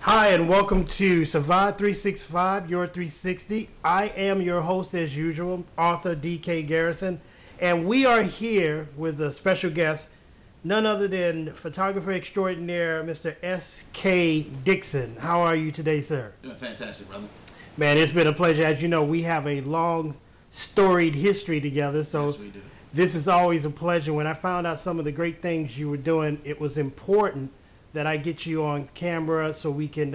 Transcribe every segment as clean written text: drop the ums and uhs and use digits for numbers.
Hi, and welcome to Survive 365, Your 360. I am your host, as usual, author DK Garrison, and we are here with a special guest, none other than photographer extraordinaire, Mr. SK Dixon. How are you today, sir? Doing fantastic, brother. Man, it's been a pleasure. As you know, we have a long, storied history together, so Yes, we do. this is always a pleasure. When I found out some of the great things you were doing, it was important that I get you on camera so we can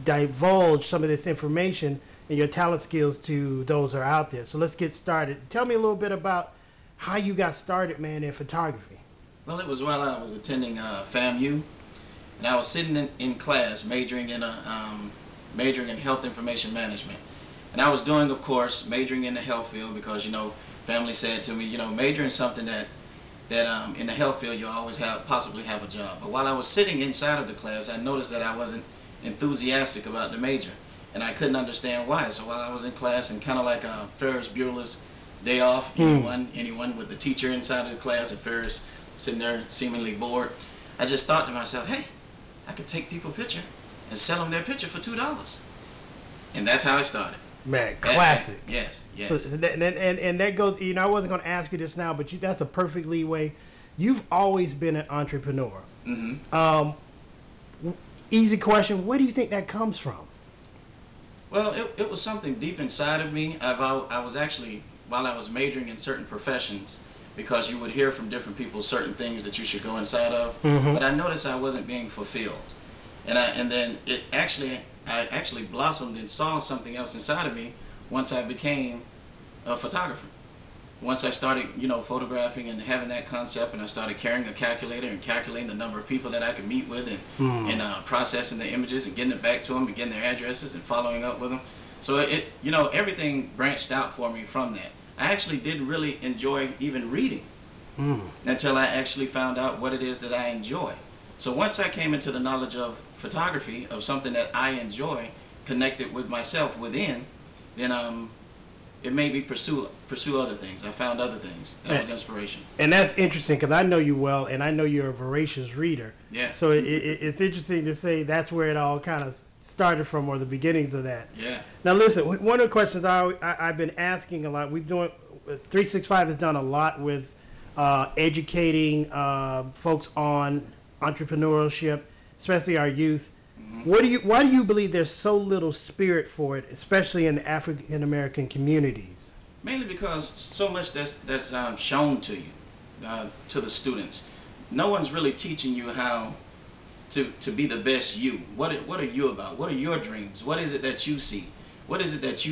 divulge some of this information and your talent skills to those that are out there. So let's get started. Tell me a little bit about how you got started, man, in photography. Well, it was while I was attending FAMU, and I was sitting in class majoring in health information management. And I was doing, of course, majoring in the health field because, family said to me, major in something that in the health field you'll always possibly have a job. But while I was sitting inside of the class, I noticed that I wasn't enthusiastic about the major, and I couldn't understand why. So while I was in class, and kind of like Ferris Bueller's Day Off, anyone with the teacher inside of the class, and Ferris sitting there seemingly bored, I just thought to myself, hey, I could take people a picture and sell them their picture for $2. And that's how it started. Man, classic. Yes. So, and that goes, I wasn't going to ask you this now, but that's a perfect leeway. You've always been an entrepreneur. Easy question, where do you think that comes from? Well, it was something deep inside of me. I was actually, while I was majoring in certain professions, because you would hear from different people certain things that you should go inside of, but I noticed I wasn't being fulfilled. And then I actually blossomed and saw something else inside of me once I became a photographer. Once I started, photographing and having that concept, and I started carrying a calculator and calculating the number of people that I could meet with, and processing the images and getting it back to them and getting their addresses and following up with them. So everything branched out for me from that. I actually didn't really enjoy even reading until I actually found out what it is that I enjoy. So once I came into the knowledge of photography, of something that I enjoy, connected with myself within, then it made me pursue other things. I found other things. That was inspiration. And that's interesting because I know you well, and I know you're a voracious reader. Yeah. So it's interesting to say that's where it all kind of started from, or the beginnings of that. Yeah. Now listen, one of the questions I've been asking a lot, 365 has done a lot with educating folks on entrepreneurship, especially our youth. Why do you believe there's so little spirit for it, especially in the African American communities? Mainly because so much that's shown to you, to the students. No one's really teaching you how to be the best you. What are you about? What are your dreams? What is it that you see? What is it that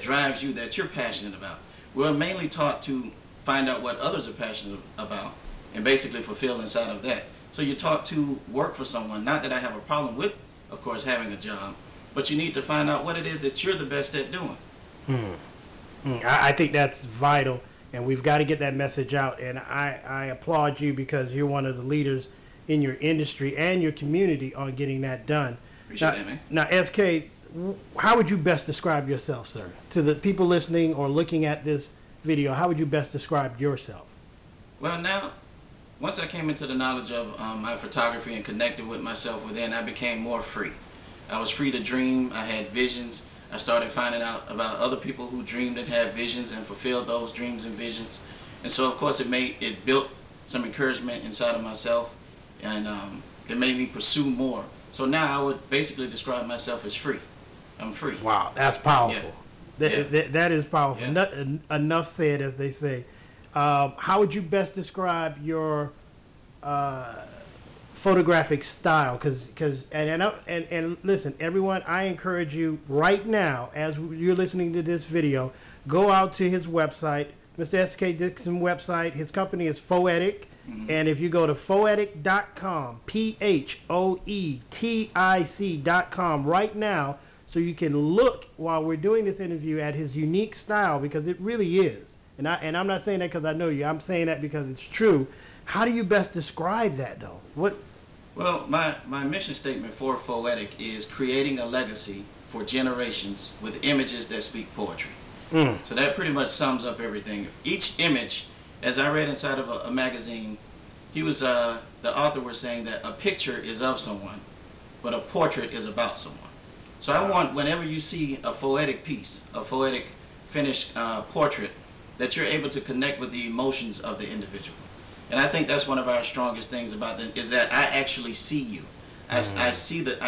drives you, that you're passionate about? We're mainly taught to find out what others are passionate about and basically fulfill inside of that. So you're taught to work for someone. Not that I have a problem with, of course, having a job, but you need to find out what it is that you're the best at doing. I think that's vital, and we've got to get that message out. And I applaud you because you're one of the leaders in your industry and your community on getting that done. Appreciate that, man. Now, SK, how would you best describe yourself, sir? To the people listening or looking at this video, how would you best describe yourself? Well, now, once I came into the knowledge of my photography and connected with myself within, I became more free. I was free to dream. I had visions. I started finding out about other people who dreamed and had visions and fulfilled those dreams and visions. And so, of course, it built some encouragement inside of myself, and it made me pursue more. So now I would basically describe myself as free. I'm free. Wow, that's powerful. Yeah. That is powerful. Yeah. Enough said, as they say. How would you best describe your photographic style? And listen, everyone, I encourage you right now, as you're listening to this video, go out to his website, Mr. SK Dixon website. His company is Phoetic, and if you go to Phoetic.com, Phoetic.com right now, so you can look while we're doing this interview at his unique style, because it really is. And I'm not saying that because I know you. I'm saying that because it's true. How do you best describe that, though? Well, my mission statement for Phoetic is creating a legacy for generations with images that speak poetry. So that pretty much sums up everything. Each image, as I read inside of a magazine, the author was saying that a picture is of someone, but a portrait is about someone. So I want, whenever you see a Phoetic piece, a Phoetic finished portrait, that you're able to connect with the emotions of the individual. And I think that's one of our strongest things about them, is that I actually see you. I see the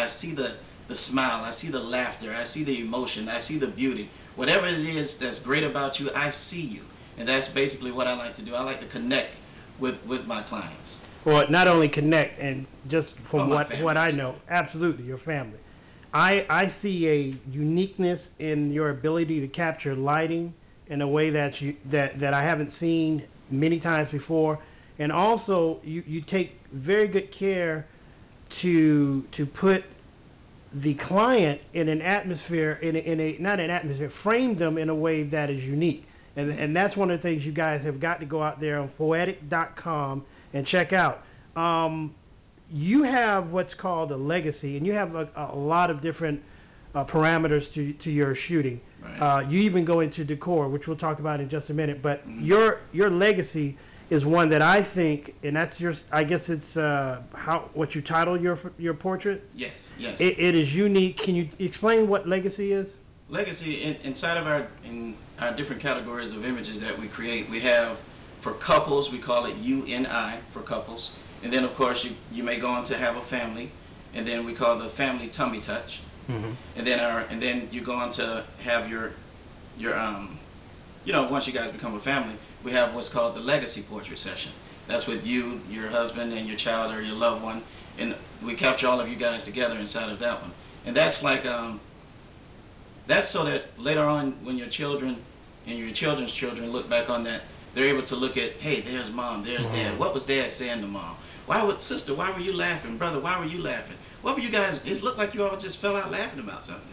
smile, I see the laughter, I see the emotion, I see the beauty. Whatever it is that's great about you, I see you. And that's basically what I like to do. I like to connect with my clients. Well, not only connect, and just from Well, what I know, absolutely, your family. I see a uniqueness in your ability to capture lighting in a way that I haven't seen many times before, and also you take very good care to put the client in an atmosphere, in a not an atmosphere, frame them in a way that is unique, and that's one of the things you guys have got to go out there on Phoetic.com and check out. You have what's called a legacy, and you have a lot of different parameters to your shooting. Right. You even go into decor, which we'll talk about in just a minute. But your legacy is one that I think, and that's your. I guess it's what you title your portrait. Yes, yes. It is unique. Can you explain what legacy is? Legacy, inside of our different categories of images that we create, we have, for couples, we call it UNI for couples. And then, of course, you may go on to have a family, and then we call the family tummy touch. And then you go on to have your once you guys become a family, we have what's called the legacy portrait session. That's with you, your husband, and your child or your loved one, and we capture all of you guys together inside of that one. And that's like that's so that later on, when your children and your children's children look back on that, they're able to look at, hey, there's mom, there's dad. What was dad saying to mom? Why were you laughing? Brother, why were you laughing? What were you guys, it looked like you all just fell out laughing about something.